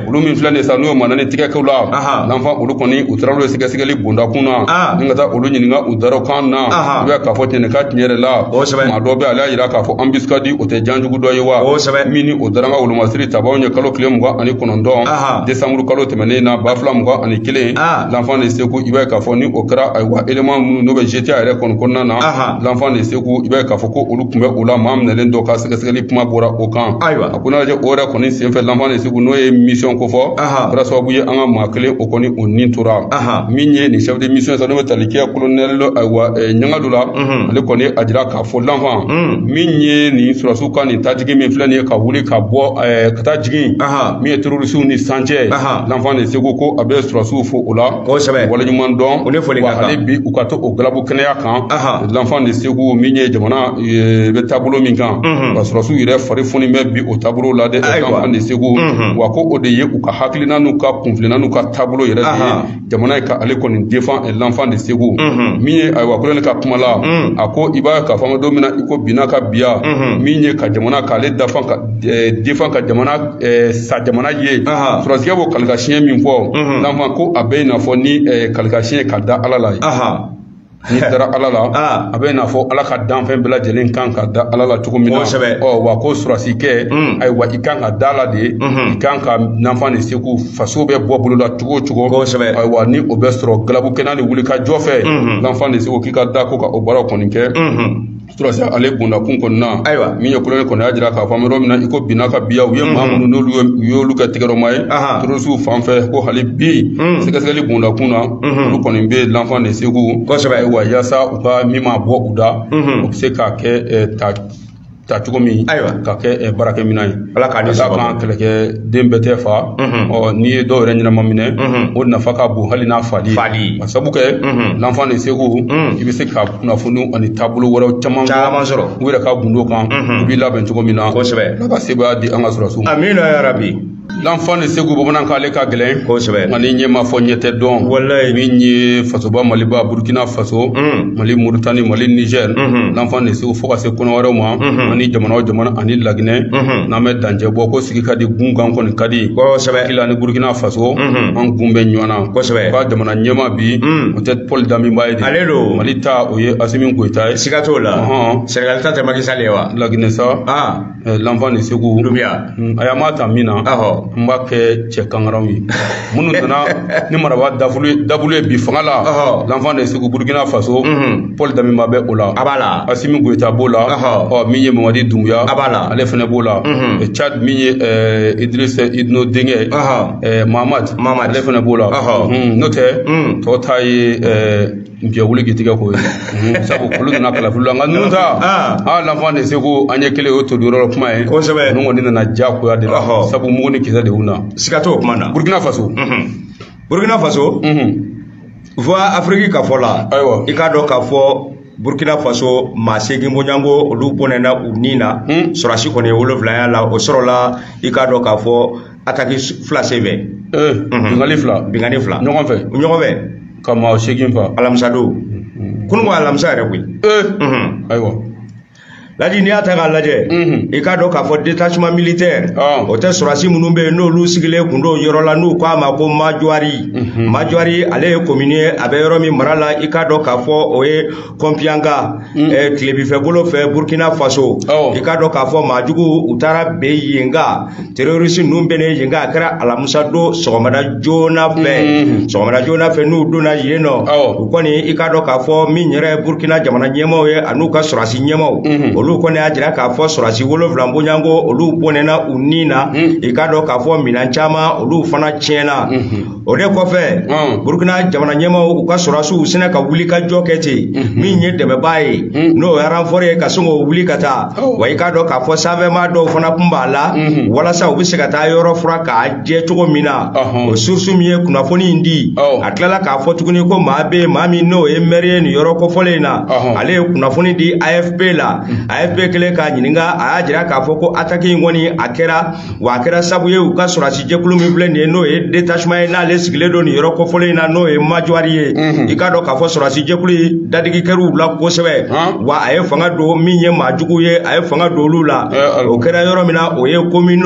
olu min flane sa no manani tige ko la l'enfant olu koni utralo sigaseli bunda kuna ninga ta olu nyinga udaro kanna ibe ka fote ne ka tinyere la ma do be ala ira ka fo ambiskadi o te janjugu do yewa mini udaranga olu masri tabawnya kalo kile muga ani konondon décembre kalo temene na bafla muga ani kile l'enfant de Ségou iba ka fo ni okra aywa élément no be jeté ayre kon konna na l'enfant de Ségou iba ka fo ko olu kumbe ula mam nelen do ka segaseli kuma bora o kan akuna je ora koni senfe l'enfant de Ségou no e mission ko fo pra so buye anga makle o koni onni tura minye ni chef de mission sa no metalike colonel lo aywa nyangadula ale koni adira ka fo l'enfant minye ni surasuka ni tajigi min flani ka wuli ka bo kata jigi mi e terroriste ni sanje l'enfant de Ségou ko abe surasu fo ola wala nyuma don wa ale bi ukato o glabu kenya kan l'enfant de Ségou mi nye jamana be tableau min kan ba surasu ire fari foni me bi o tableau la de l'enfant de Ségou wa ko o de ye uka haklina nu ka kunflina nu ka tableau ire de jamana ka ale ko ni défend l'enfant de Ségou mi nye aywa ko le ka kumala ako iba ka fama domina iko binaka biya mi nye ka jamana ka le défend ka jamana sa jamana ye surasiya bo kalkashiye min fo l'enfant ko abe na fo ni kalkashiye ka da alala ni dara alala abe na fo ala ka dan fen bela jelen kan ka da alala cogo min na wa ko surasi ke ay wa ikan ka dala de ikan ka l'enfant de Ségou faso be bo bolo la cogo ay wa ni o be soro glabu kenani wuli ka jofe l'enfant de Ségou ki ka da ko ka o bara ko ninke surasi ale bunda kun konna min ye kolon konna ajira ka famero mina iko binaka biya uye mamunu no yolu ka tigero mai turusu fanfe ko hali bi segaseli bunda kuna lu konin be l'enfant de Ségou wa yasa uka mima bo uda o se ka ke ta cogo min ka kɛ baarakɛminɛn ye ala k'a ni sababa kan kɛlɛkɛ den bɛɛ tɛ fa n'i ye dɔw yɛrɛ ɲɛnama minɛ o nafa ka bon hali n'a fali ka sabu kɛ l'enfant de Ségou i bɛ se ka kunnafoni ani taabolo wɛrɛw caman sɔrɔ u yɛrɛ ka gundo kan u b'i labɛn cogo min na kosɛbɛ ala ka sebaya di an ka sɔrɔsiw ma amina ya rabi l'enfant de Ségou bamanankan ale ka gɛlɛn kosɛbɛ nka ni ɲɛ ma fɔ ɲɛ tɛ dɔn wallahi min ye fasoba Maliba Burkina Faso Mali Mauritanie Mali Niger l'enfant de Ségou fo ka se kɔnɔ wɛrɛw ma ani jamana o jamana ani Laginɛ n'an bɛ dancɛ bɔ ko sigi ka di gun kan kɔni ka di kosɛbɛ kila ni Burkina Faso an gun bɛ ɲɔgɔn na kosɛbɛ ka jamana ɲɛma bi o tɛ Paul Daminba ye de ale do Mali ta o ye Assimi Goïta ye siga t'o la Sénégal ta tɛ Macky Sall ye wa Laginɛ sa l'enfant de Ségou a y'a ma ta min na n b'a kɛ cɛ kankaraw ye minnu nana ni maraba dabulu ye bi fanga la l'enfant de Ségou Burkina Faso Paul Daminba bɛ o la a b'a la Assimi Goïta b'o la min ye Mamadi Doumbouya a b'a la ale fɛnɛ b'o la Tchad min ye Idriss Idno denkɛ Mahamad ale fɛnɛ b'o la n'o tɛ tɔw ta ye Npiɛwuli Gitigɛ ko ye sabu olu nana Kalafili la nka ninnu ta l'enfant de Ségou an ye kelen o toduyɔrɔ kuma ye kosɛbɛ ninnu kɔni nana diyagoya de la sabu mugu ni kisɛ de y'u na siga t'o kuma na Burkina Faso voix Afrique ka fɔ la i k'a dɔn k'a fɔ Burkina Faso maa 8 bɔɲango olu bɔnɛna u ni na sɔrɔsi kɔni ye 7 la o sɔrɔla i k'a dɔn k'a fɔ attaque 2 senfɛ bingani 2 ɲɔgɔn fɛ ka maa 8 fa alamisa don kunun alamisa yɛrɛ koyi ayiwa ladi n'i y'a ta k'a lajɛ i k'a dɔn k'a fɔ détachement militaire o tɛ sɔrɔsi minnu bɛ yen n'olu sigilen kun do yɔrɔ la n'u k'a ma ko Majori ale ye commune ye a bɛ yɔrɔ min mara la i k'a dɔn k'a fɔ o ye Kompianga tilebifɛbolo fɛ Burkina Faso i k'a dɔn k'a fɔ maajugu u taara ben yen nka terroriste ninnu bɛnnen yen nka a kɛra alamisa don sɔgɔmada joona fɛ n'u donna yen nɔ u kɔni i k'a dɔn k'a fɔ min yɛrɛ ye Burkina jamana ɲɛmaaw ye a n'u ka sɔrɔsi ɲɛmaaw olu kɔni y'a jira k'a fɔ sɔrɔsi 7 bɔɲango olu bɔnɛna u ni na i k'a dɔn k'a fɔ minɛn caman olu fana tiɲɛna o de kɔfɛ Burkina jamana ɲɛmaaw u ka sɔrɔsiw sɛnɛ ka wuli ka jɔ kɛ ten min ye dɛmɛbaa ye n'o ye renfort ye ka sɔn k'o wuli ka taa wa i k'a dɔn k'a fɔ sanfɛmaa dɔw fana kun b'a la walasa u bɛ se ka taa yɔrɔ fura k'a jɛ cogo min na o source min ye kunnafoni in di a tilala k'a fɔ tuguni ko maa bɛ maa min n'o ye maire ye nin yɔrɔ kɔfɔlen in na ale ye kunnafoni di AFP la AFP kelen k'a ɲininka a y'a jira k'a fɔ ko attaque in kɔni a kɛra wa a kɛra sabu ye u ka sɔrɔsi jɛkulu min filɛ nin ye n'o ye détachement ye n'ale sigilen don nin yɔrɔ kɔfɔlen in na n'o ye Majori ye i k'a dɔn k'a fɔ sɔrɔsi jɛkulu ye dadigi kɛr'u la kosɛbɛ wa a ye fanga don min ye maajugu ye a ye fanga don olu la o kɛra yɔrɔ min na o ye commune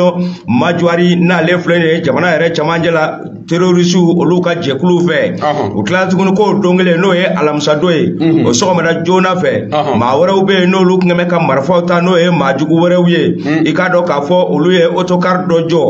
Majori n'ale filɛ nin ye jamana yɛrɛ cɛmancɛ la terrorisiw olu ka jɛkulu fɛ u tilala tuguni k'o don kelen n'o ye alamisa don ye o sɔgɔmada joona fɛ maa wɛrɛw bɛ yen n'olu tun bɛ ka marifaw ta n'o ye maajugu wɛrɛw ye i k'a dɔn k'a fɔ olu ye autocar dɔ jɔ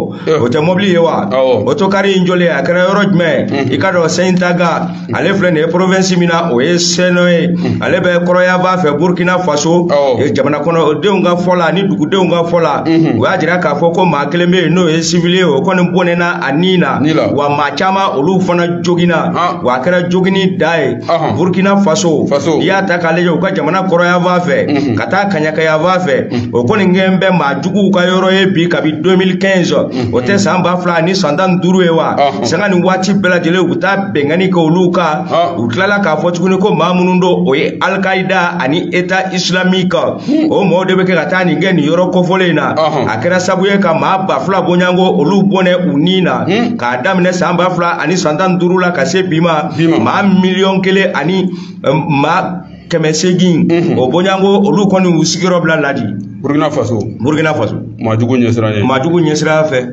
o tɛ mobili ye wa autocar in jɔlen a kɛra yɔrɔ jumɛn i k'a dɔn Seintaga ale filɛ nin ye province min na o ye Seno ye ale bɛ kɔrɔyaba fɛ Burkina Faso jamana kɔnɔdenw ka fɔ la ani dugudenw ka fɔ la u y'a jira k'a fɔ ko maa kelen bɛ yen n'o ye civil ye o kɔni bɔnɛna a ni na wa maa caman olu fana joginna wa a kɛra jogini da ye Burkina Faso i y'a ta k'a lajɛ u ka jamana kɔrɔyaba fɛ ka taa Kaɲakayaba fɛ o kɔni kɛn bɛ maajuguw ka yɔrɔ ye bi kabi 2015 o tɛ san 2000 ni san 15 ye wa sanga ni waati bɛɛ lajɛlen u bɛ taa bɛnkanni kɛ olu kan u tilala k'a fɔ tuguni ko maa minnu don o ye Al-Qaïda ani État islamique o mɔgɔw de bɛ kɛ ka taa nin kɛ nin yɔrɔ kɔfɔlen in na a kɛra sabu ye ka maa 2000 bɔɲango olu bɔnɛ u ni na k'a daminɛ san 2000 ani san 15 la ka se bi ma maa 1,000,000 ani maa 800 o bɔɲango olu kɔni u sigiyɔrɔ bila ladi Burkina Faso maajugu ɲɛsira fɛ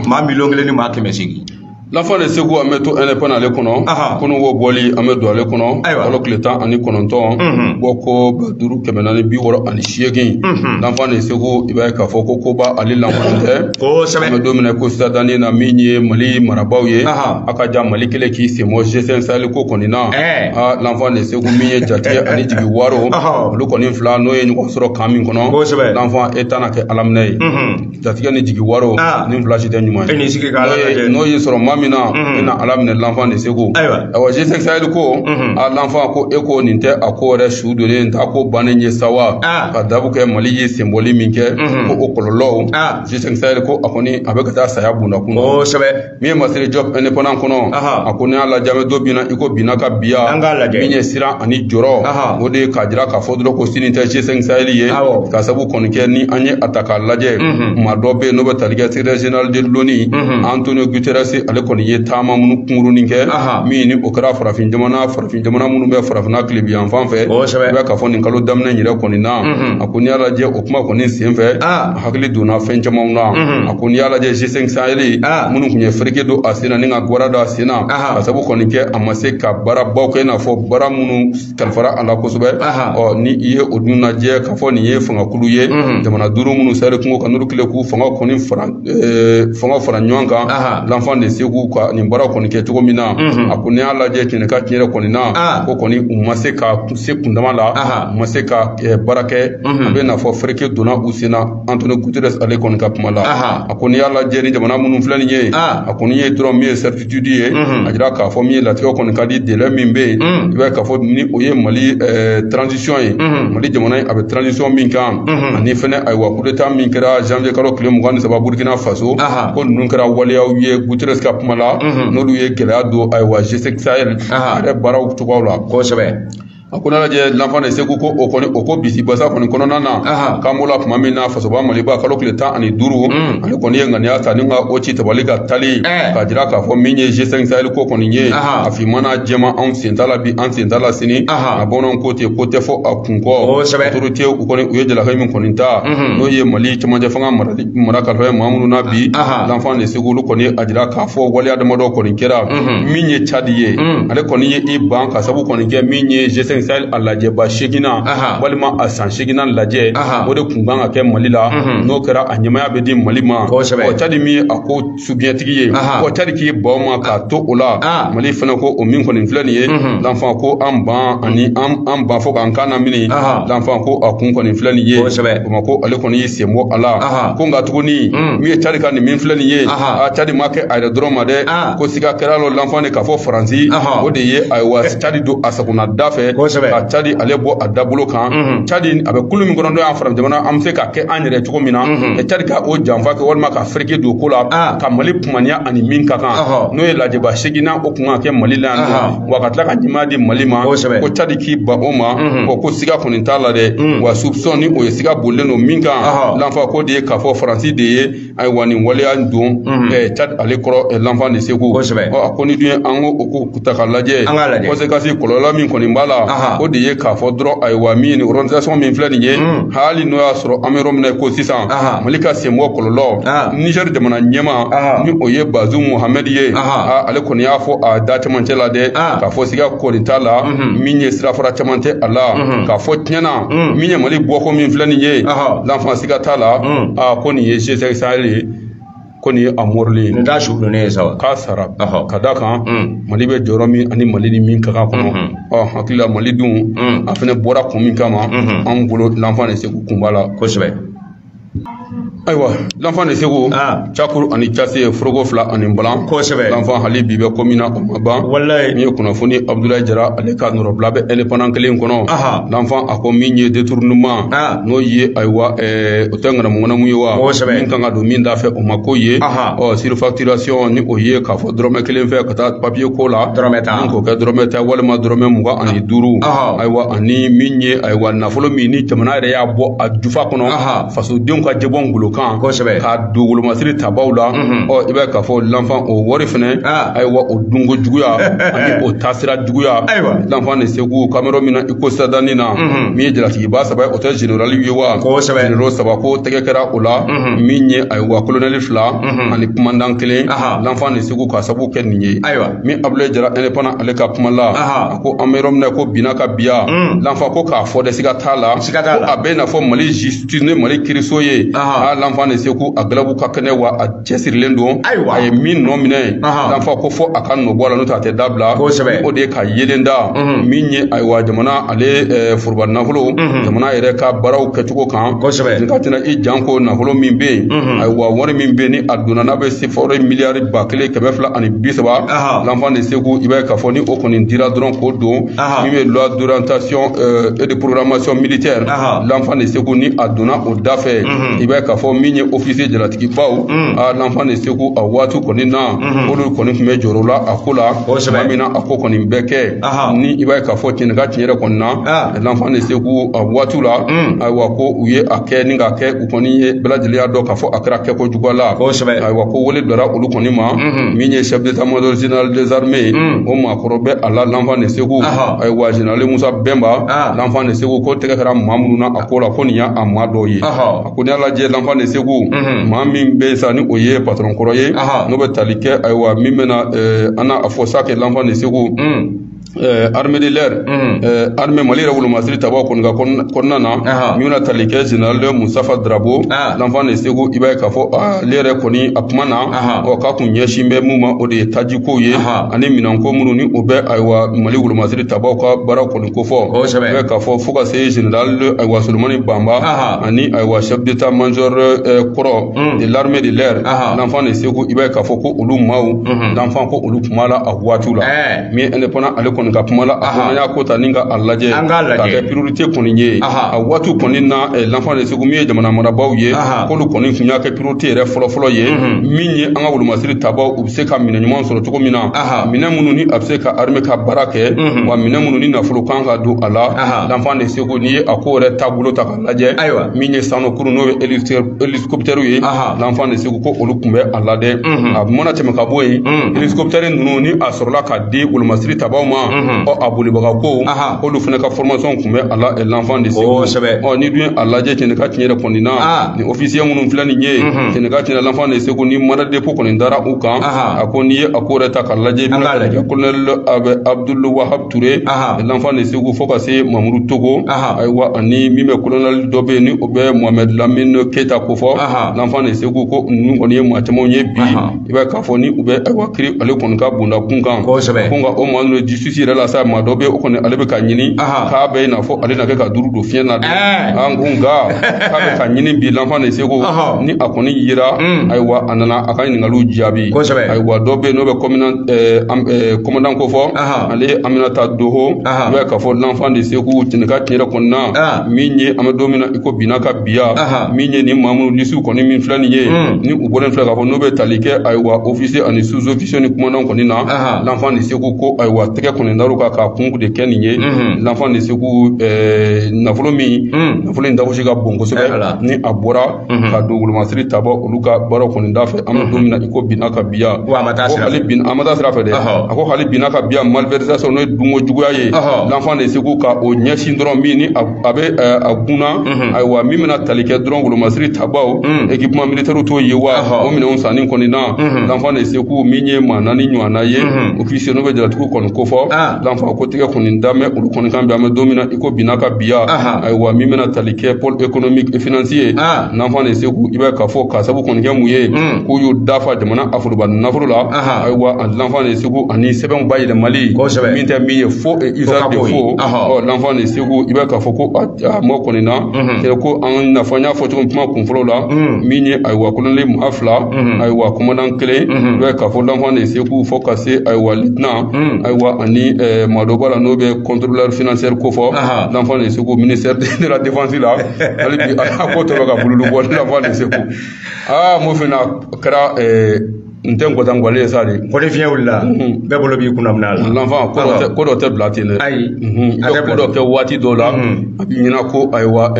maa 1,000,000 ni maa 800 l'enfant de Ségou an bɛ to indépendant ale kɔnɔ kunun wo bɔli an bɛ don ale kɔnɔ kalo tile 19 bɔ ko 468 l'enfant de Ségou i b'a ye k'a fɔ ko koba ale lankolon tɛ an bɛ don min na ko sisan danni na min ye Mali marabaaw ye a ka ja Mali kelen k'i sen bɔ G5 Sahel ko kɔni na l'enfant de Ségou min ye Jatigi ani Jigi Waro olu kɔni fila n'o ye ɲɔgɔn sɔrɔ kan min kɔnɔ l'enfant e tana kɛ alaminɛ ye Jatigi ni Jigi Waro ni fila si tɛ ɲuman ye n'o ye sɔrɔ mina ina ala minɛ l'enfant de Ségou awa G5 Sahel ko a l'enfant ko e ko nin tɛ a ko yɛrɛ su donnen ta ko bannen ye sawa ka dabu kɛ Mali ye symbole min kɛ ko o kɔlɔlɔw G5 Sahel ko a kɔni a bɛ ka taa saya bunda kun min ye Masiri Job indépendant kɔnɔ a ko ni y'a lajɛ an bɛ don bina i ko bina ka biya min ye siran ani jɔrɔ o de ye k'a jira k'a fɔ dɔrɔn ko sini tɛ G5 Sahel ye ka sabu kɔni kɛ ni an ye a ta k'a lajɛ maa dɔ bɛ yen n'o bɛ tali kɛ secrétaire général de l'ONU Antonio Guterres ale kɔni ye taama minnu kunkurunin kɛ min ni o kɛra farafin jamana minnu bɛ farafinna tilebi yan fan fɛ i bɛ k'a fɔ nin kalo daminɛ yɛrɛ kɔni na a ko n'i y'a lajɛ o kuma kɔni sen fɛ a hakili donna fɛn camanw na a ko n'i y'a lajɛ G5 Sahel minnu tun ye fereke don a sen na ni ka gwara don a sen na ka sabu kɔni kɛ a ma se ka baarabaw kɛ i n'a fɔ baara minnu kalifara a la kosɛbɛ ni i ye o dun lajɛ k'a fɔ nin ye fangakulu ye jamana duuru minnu sari kungo kan n'olu kɛlen k'u fanga kɔni fara ɲɔgɔn kan l'enfant de Ségou ka nin baara kɔni kɛ cogo min na a ko n'i y'a lajɛ tiɲɛ ka tiɲɛ kɔni na ko kɔni u ma se ka se kundama la u ma se ka baara kɛ a bɛ n'a fɔ fereke donna u sen na Antonio Guterres ale kɔni ka kuma la a ko n'i y'a lajɛ ni jamana minnu filɛ nin ye a kɔni ye dɔrɔn min ye certitude ye a jira k'a fɔ min ye latigɛ kɔni ka di délai min bɛ yen i b'a ye k'a fɔ ni o ye Mali transition ye Mali jamana a bɛ transition min kan ani fɛnɛ ayiwa coup d'état min kɛra janvier kalo tile 23 Burkina Faso ko ninnu kɛra waleyaw ye Guterres ka kuma la n'olu ye gɛlɛya don ayiwa G5 Sahel a yɛrɛ baaraw cogoyaw la kosɛbɛ a ko n'a lajɛ l'enfant de Ségou ko o kɔni o ko bisi basa kɔni kɔnɔna na k'an b'o la tuma min na fasoba Maliba kalo tile 15 ale kɔni ye ŋaniya ta ni ka o ci tabali ka tali k'a jira k'a fɔ min ye G5 Sahel ko kɔni ye a finmana jɛma anw sen t'a la bi an sen t'a la sini a bamananw ko ten ko tɛ fɔ a kun kɔ autorité u kɔni u ye jalaki min kɔni ta n'o ye Mali cɛmancɛ fanga mara kalifa maa minnu na bi l'enfant de Ségou olu kɔni a jira k'a fɔ waleya damadɔ kɔni kɛra min ye Tchad ye ale kɔni ye i ban ka sabu kɔni kɛ min ye G5 Sahel a lajɛba 8nan walima a san 8nan lajɛ o de kun kan ka kɛ Mali la n'o kɛra a ɲɛmaya bɛ di Mali ma Tchad min a ko subiɲɛtigi ye ko Tchad k'i ban o ma k'a to o la Mali fana ko o min kɔni filɛ nin ye l'enfant ko an ban ani an ban fo k'an kan lamini l'enfant ko a kun kɔni filɛ nin ye o ma ko ale kɔni y'i sen bɔ a la ko nka tuguni min ye Tchad ka nin min filɛ nin ye Tchad ma kɛ a yɛrɛ dɔrɔn ma dɛ ko siga kɛra l'enfant de k'a fɔ Faransi o de ye ayiwa Tchad don a sagona da fɛ ka Tchad ale bɔ a dabolo kan Tchad a bɛ kulu min kɔnɔ n'o y'an farafin jamana an bɛ se ka kɛ an yɛrɛ cogo min na Tchad ka o janfa kɛ walima ka fereke don ko la ka Mali kumaniya ani min ka kan n'o ye lajɛba 8nan o kun ka kɛ Mali la yan wa ka tila ka ɲɛmaya di Mali ma ko Tchad k'i ban o ma ko siga kɔni t'a la dɛ wa soupçon ni o ye siga bolilen don min kan l'enfant ko de ye k'a fɔ Faransi de ye ayiwa nin waleya don Tchad ale kɔrɔ l'enfant de Ségou a ko ni dun ye an ko o ta ka lajɛ conséquence kɔlɔlɔ min kɔni b'a la o de ye k'a fɔ dɔrɔn ayiwa min ni organisation min filɛ nin ye hali n'o y'a sɔrɔ an bɛ yɔrɔ min na ko sisan Mali ka sen bɔ kɔlɔlɔ Niger jamana ɲɛma ni o ye Bazoum Mohamed ye ale kɔni y'a fɔ a da cɛmancɛ la dɛ k'a fɔ siga kɔni t'a la min ye sirafara caman tɛ a la k'a fɔ tiɲɛna min ye Mali bɔko min filɛ nin ye l'enfant siga t'a la ko nin ye G5 Sahel ye ko nin ye a mɔrilen nin t'a su donnen ye sa wa k'a sara ka d'a kan Mali bɛ jɔyɔrɔ min ani Mali ni min ka kan kɔnɔ hakili la Mali dun a fɛnɛ bɔra kun min kama an bolo l'enfant de Ségou kun b'a la kosɛbɛ ayiwa l'enfant de Ségou Cakuru ani Case foroko 2 ani Balan kosɛbɛ l'enfant hali bi bɛ komin na o ma ban walayi min ye kunnafoni Abdoulaye Jara ale ka nɔrɔbila bɛ indépendant kelen kɔnɔ l'enfant a ko min ye détournement n'o ye ayiwa o tɛ ŋanamu ye wa min kan ka don min da fɛ o ma ko ye surfacturation ni o ye k'a fɔ dɔrɔmɛ 1 fɛ ka taa papier ko la min k'o kɛ dɔrɔmɛ 10 walima dɔrɔmɛ 25 ayiwa ani min ye ayiwa nafolo min ni jamana yɛrɛ y'a bɔ a jufa kɔnɔ fasodenw ka jɛbɔ ngolo kan k'a don wolomasiri tabaw la i b'a k'a fɔ l'enfant o wari fɛnɛ ayiwa o dunko juguya ani o taasira juguya l'enfant de Ségou kamero min na i ko sadani na min ye jalatigiba 3 ye o tɛ général ye wa généraux 3 ko tɛgɛ kɛra o la min ye ayiwa colonel 2 ani commandant 1 l'enfant de Ségou ka sabu kɛ nin ye min Abdoulaye Jara indépendant ale ka kuma la a ko an bɛ yɔrɔ min na ko bina ka biya l'enfant ko k'a fɔ dɛ siga t'a la ko a bɛ i n'a fɔ Mali justice ni Mali kiiriso ye l'enfant de Sekou a galabu ka kɛnɛ wa a cɛsirilen don a ye min nɔ minɛ l'enfant ko fɔ a ka nɔ bɔ a la n'o tɛ a tɛ dabila o de ye ka yelen da min ye ayiwa jamana ale foroba nafolo jamana yɛrɛ ka baaraw kɛcogo kan ni ka tɛna i janko nafolo min bɛ yen ayiwa wari min bɛ yen ni a donna n'a bɛ se fɔ miliyari 1,230 l'enfant de Sekou i b'a ye k'a fɔ ni o kɔni dira dɔrɔn k'o don min bɛ loi d'orientation et de programmation militaire l'enfant de Sekou ni a donna o da fɛ i b'a ye k'a fɔ min ye officier jalatigibaw l'enfant de Sekou a waati kɔni na olu kɔni tun bɛ jɔrɔ la a ko la tuma min na a ko kɔni bɛɛ kɛ ni i b'a ye k'a fɔ tiɲɛ ka tiɲɛ yɛrɛ kɔni na l'enfant de Sekou a waati la ayiwa ko u ye a kɛ ni k'a kɛ u kɔni ye bɛɛ lajɛlen y'a dɔn k'a fɔ a kɛra kɛko juguya la ayiwa ko wele dɔra olu kɔni ma min ye chef d'état-major général des armées o maakɔrɔ bɛ a la l'enfant de Sekou ayiwa général Musa Bɛnba l'enfant de Sekou ko tɛgɛ kɛra maa minnu na a ko la ko nin y'a maa dɔw ye a ko n'i y'a lajɛ l'enfant de Sekou maa min bɛ sa ni o ye patron kɔrɔ ye n'o bɛ tali kɛ ayiwa min bɛna an n'a fɔ sa kɛ l'enfant de Sekou armée de l'air armée Mali yɛrɛ wolomasiri tabaw kɔni ka kɔnɔna na min bɛna tali kɛ général Mustafa Drabo l'enfant de Sekou i b'a ye k'a fɔ ale yɛrɛ kɔni a kuma na k'a kun ɲɛsin bɛ mun ma o de ye tajikow ye ani minɛnko minnu ni o bɛ ayiwa Mali wolomasiri tabaw ka baaraw kɔni ko fɔ i b'a ye k'a fɔ fo ka se général ayiwa Solomani Bamba ani ayiwa chef d'état-major kɔrɔ de l'armée de l'air l'enfant de Sekou i b'a ye k'a fɔ ko olu maaw l'enfant ko olu kuma la a waatiw la min indépendant ale kɔni ka kuma la a ko an y'a ko ta ni ka a lajɛ k'a kɛ priorité kɔni ye a waati kɔni na l'enfant de Sekou min ye jamana marabaaw ye k'olu kɔni tun y'a kɛ priorité yɛrɛ fɔlɔfɔlɔ ye min ye an ka wolomasiri tabaw u bɛ se ka minɛ ɲuman sɔrɔ cogo min na minɛ minnu ni a bɛ se ka armée ka baara kɛ wa minɛ minnu ni nafolo kan ka don a la l'enfant de Sekou n'i ye a ko yɛrɛ taabolo ta k'a lajɛ min ye sanukuru n'o ye hélicoptère ye l'enfant de Sekou ko olu tun bɛ a la dɛ a mana tɛmɛ ka bɔ yen hélicoptère ninnu ni a sɔrɔla ka di wolomasiri tabaw ma a bolibaga ko olu fana ka formation tun bɛ a la l'enfant de Sekou ni dun a lajɛ tiɲɛ ka tiɲɛ yɛrɛ kɔni na ni officier minnu filɛ nin ye tiɲɛ ka tiɲɛ l'enfant de Sekou ni mana dépôt kɔni dara u kan a ko n'i ye a ko yɛrɛ ta k'a lajɛ colonel Abdul Wahab Touré l'enfant de Sekou fo ka se Mamadou Togo ayiwa ani min bɛ colonel dɔ bɛ yen ni o bɛ Mohamed Lamine Keita ko fɔ l'enfant de Sekou ko ninnu kɔni ye maa camanw ye bi i b'a ye k'a fɔ ni u bɛ ayiwa kiri ale kɔni ka bonda kun kan ko nka o maa ninnu justice yɛrɛ la sa maa dɔ bɛ o kɔni ale bɛ ka ɲini k'a bɛ i n'a fɔ ale na kɛ ka duuru don fiɲɛ na dɛ nka k'a bɛ ka ɲini bi l'enfant de Sekou ni a kɔni yera ayiwa a nana a ka ɲininkaliw jaabi ayiwa dɔ bɛ yen n'o bɛ commandant ko fɔ ale Aminata Doho i b'a ye k'a fɔ l'enfant de Sekou tiɲɛ ka tiɲɛ yɛrɛ kɔni na min ye an bɛ don min na i ko binna ka biya min ye ni maa minnu lisiw kɔni min filɛ nin ye ni u bɔlen filɛ k'a fɔ n'o bɛ tali kɛ ayiwa officier ani sous-officier ni commandant kɔni na l'enfant de Sekou ko ayiwa tɛgɛ kɔni dar'u kan k'a kun de kɛ nin ye l'enfant de Sekou nafolo min nafolo in dagosi ka bon kosɛbɛ ni a bɔra ka don wolomasiri taba olu ka baaraw kɔni da fɛ an bɛ don min na i ko binna ka biya a ma taa sira fɛ dɛ a ko hali binna ka biya malversation n'o ye dunko juguya ye l'enfant de Sekou ka o ɲɛsin dɔrɔn min ni a bɛ a gunna ayiwa min bɛna tali kɛ dɔrɔn wolomasiri tabaw équipement militaire t'o ye wa o minɛnw sanni kɔni na l'enfant de Sekou min ye maa naani ɲɔgɔnna ye officier n'o bɛ jalatigiw kɔni ko fɔ l'enfant ko tigɛ kɔni da mɛ olu kɔni kan bi an bɛ don min na i ko binna ka biya ayiwa min bɛna tali kɛ pôle économique et financier l'enfant de Sekou i b'a ye k'a fɔ k'a sabu kɔni kɛ mun ye k'u y'u dafa jamana aforoba nafolo la ayiwa l'enfant de Sekou ani sɛbɛnw bayɛlɛmali min tɛ min ye faux et usage de faux l'enfant de Sekou i b'a ye k'a fɔ ko a mɔ kɔni na c'est ko an nafa n y'a fɔ cogo min kuma kunfɔlɔw la min ye ayiwa colonel maa fila ayiwa commandant kelen i b'a ye k'a fɔ l'enfant de Sekou fo ka se ayiwa lieutenant ayiwa ani maa dɔ b'a la n'o bɛ contrôleur financier ko fɔ l'enfant de Sekou ministère de la défense la hali bi a ko tɔ bɛ ka bululu bɔ l'enfant de Sekou mo fana kɛra n tɛ nkɔta ngwale ye sa de ko ni fiɲɛ wulila bɛɛ bolo b'i kunna minɛ a la l'enfant ko dɔ tɛ bila ten dɛ ayi i bɛ ko dɔ kɛ waati dɔw la a b'i ɲɛna ko ayiwa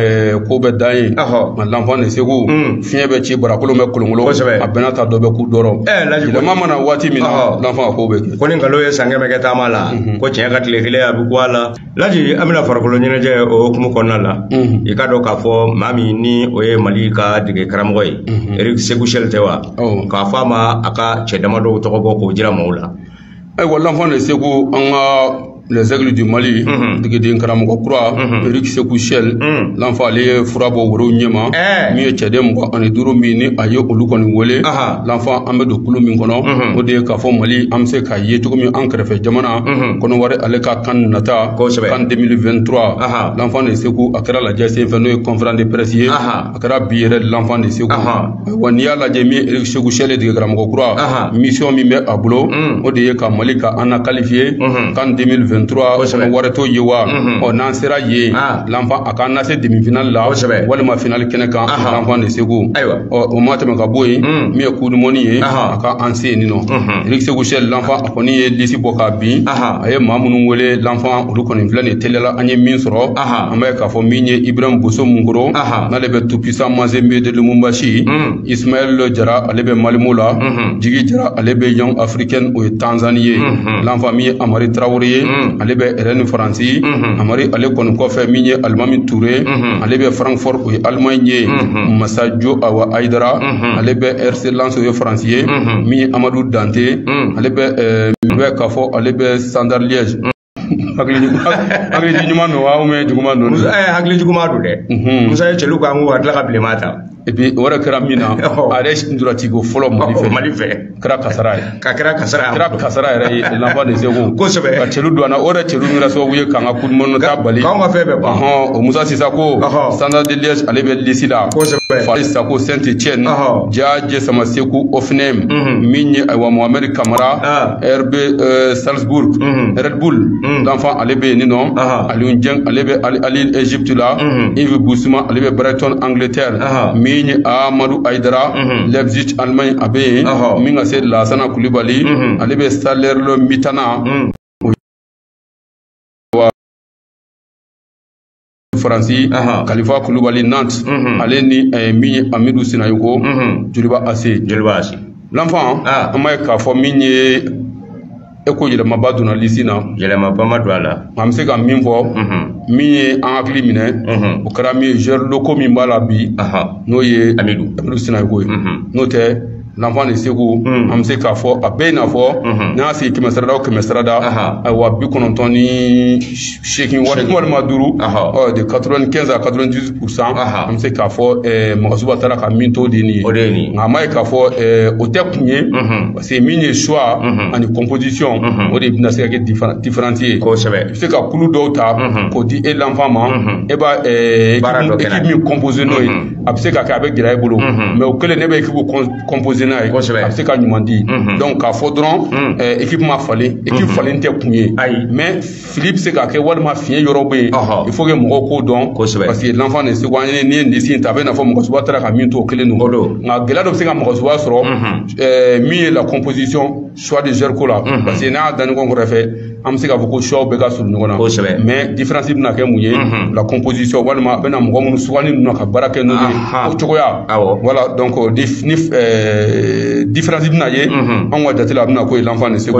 ko bɛ dan ye nka l'enfant de Sekou fiɲɛ bɛ ci barakolon bɛ kolonkolon a bɛnna ta dɔ bɛ k'u dɔrɔn yɛlɛma mana waati min na l'enfant a ko bɛ kɛ ko ni nkalon ye san kɛmɛ kɛ taama la ko tiɲɛ ka tile kelen a bɛ bɔ a la Laji an bɛna farikolo ɲɛnajɛ o hukumu kɔnɔna la i ka dɔn k'a fɔ maa min ni o ye Mali ka dege karamɔgɔ ye Eric Sékou Chel tɛ wa k'a fɔ a ma a ka cɛ damadɔw tɔgɔ bɔ k'o jira maaw la ayiwa l'enfant de Sekou an ka les aigles du Mali, de Karamoko Kura, Eric Sekouchel, l'enfant allé Furabo Woro Nyema, Mie Chedem, on est duro mini, Ayo Olukon Wole, l'enfant Amedo Kulumingono, Ode Kafo Mali, Amse Kaye, Tokomi Ankrefe Jamana, Konoware Aleka Kan Nata, Kan 2023, l'enfant de Sekou, Akara la Jesse, Veno, conférence de presse, Akara Bire, l'enfant de Sekou, Wania la Jemi, Eric Sekouchel de Karamoko Kura, mission Mime Abulo, Ode Kamalika, Anna qualifié, Kan 2023, Wareto Yewa, on en sera ye, l'enfant a canasé demi-finale là, Walma finale Kenekan, l'enfant de Sekou, au Matamakaboui, Mia Koudmoni, Aka Anse Nino, Eric Sekouchel, l'enfant a connu Lissi Bokabi, Aye Mamounouele, l'enfant Rukon Vlane Telela Agne Minsro, Ameka Fomine, Ibrahim Bousso Mungoro, Nalebe Tupisa Mazembe de Lumumbashi, Ismaël Jara, Alebe Malimoula, Djigi Jara, Alebe Young African ou Tanzanie, l'enfant mi Amari Traoré, Alebe Eren Franci, Amari Ale Konukofe Mine Almami Touré, Alebe Francfort ou Allemagne, Massadio Awa Aydara, Alebe RC Lance ou Francier, Mi Amadou Dante, Alebe Kafo, Alebe Sandar Liège. Agli Jumano, Aume Jumano, Agli Jumado, Musa Cheluka, who had Lacablemata. Et puis, on a Kramina, Aresh Nduratigo, Follow Malife, Krakasarai, Krakasarai, l'enfant des zéros. Kosovo, Cheludana, Ora Chelumira, so we can put Monotabali, Musa Sisako, Standard de Liège, Alebe Lissida, Farisako, Saint-Etienne, Judge Samaseku of name, Mini Awa Mohamed Kamara, RB Salzburg, Red Bull, l'enfant Alebe Nino, Alun Djeng, Alebe Ali Egypte là, Yves Boussouma, Alebe Brighton, Angleterre, Mini Amadou Aydara, Leipzig, Allemagne, Abe, Minga Sed Lassana Koulibaly, Alebe Staller le Mitana, Franci, Khalifa Koulibaly Nantes, Aleni Mini Amidou Sinayoko, Djoliba Assé. L'enfant, Amaika for Mini Eko Yelema Baduna Lissina, Yelema Pamadwala, Amseka Mimbo, Mini Angli Mine, Okrami, Gerloko Mimbalabi, Noye Amidou Sinayoko, Note. L'enfant de Sekou, Amseka for a Bena for, Nasi Kimestrada, Kimestrada, I was Biconontoni shaking what Maduru, de 95 à 98%, Amseka for Masubatara Kaminto Dini, Amaika for Otekuni, c'est mini choix en composition, au début de différencier. C'est qu'à Koulou d'Ota, Kodi et l'enfant, et bah, équipe composée, Abseka avec des boulots, mais au que les nébés qui vous composent. C'est quand nous dit. Donc, à Faudron, équipement fallait, équipe fallait intervenir. Mais Philippe, c'est qu'à Walma Fien Yorobé, il faut que mon codon, parce que l'enfant ne se voit ni ici, t'avais une forme de Swatra à Minto, que nous. La galade c'est comme Roswasro, mis la composition, soit de Gercola, parce que n'a dans qu'on refait, Amseka beaucoup chaud, Bega sur nous. Mais différence n'a qu'à mouiller, la composition, Walma, Benam, Roman, Swani, Naka, Baraka, voilà, donc, différence d'inaye, on va dater la l'enfant de ce